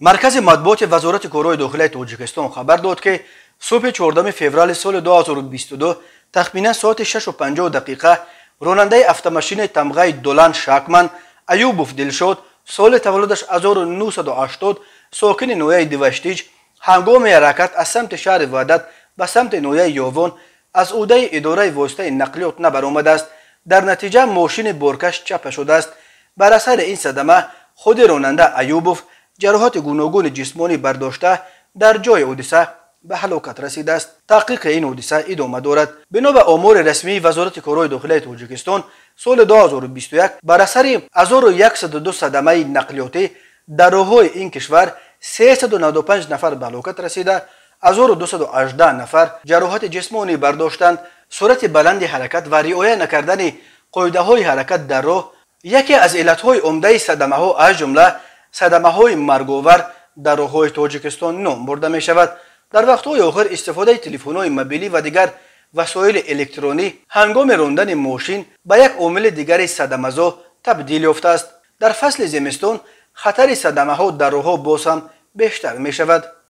مرکز مطبوعات وزارت کارهای داخلی تاجیکستان خبر داد که صبح 14 فوریه سال 2022 تخمینا ساعت 6:50 راننده автомашین تمغه دولان شاکمن ایوبوف دلشاد سال تولدش 1980 ساکن نویه دیوشتیج هنگام حرکت از سمت شهر وحدت به سمت نویه یاوان از عهده اداره واسطه نقلیات نبرآمده است. در نتیجه ماشین بارکش چپ شده است. بر اثر این صدمه خود راننده ایوبوف جراحات گوناگون جسمانی برداشته در جای حادثه به هلاکت رسیده است. تحقیق این حادثه ادامه دارد. بنا به آمار رسمی وزارت کارهای داخلی تاجیکستان سال 2021 بر اثر 1102 صدمه نقلیاتی در راههای این کشور 395 نفر به هلاکت رسیده، 1218 نفر جراحات جسمانی برداشتند. سرعت بلند حرکت و رعایت نکردن قاعده های حرکت در راه یکی از علتهای عمده صدمه ها از جمله صدمه های مرگاور در راههای تاجیکستان نام برده می شود. در وقت‌های آخر استفاده تلفن های موبیلی و دیگر وسایل الکترونی هنگام راندن ماشین به یک عامل دیگر صدمه‌زا تبدیل یافته است. در فصل زمستان خطر صدمه ها در راه‌ها باز هم بیشتر می شود.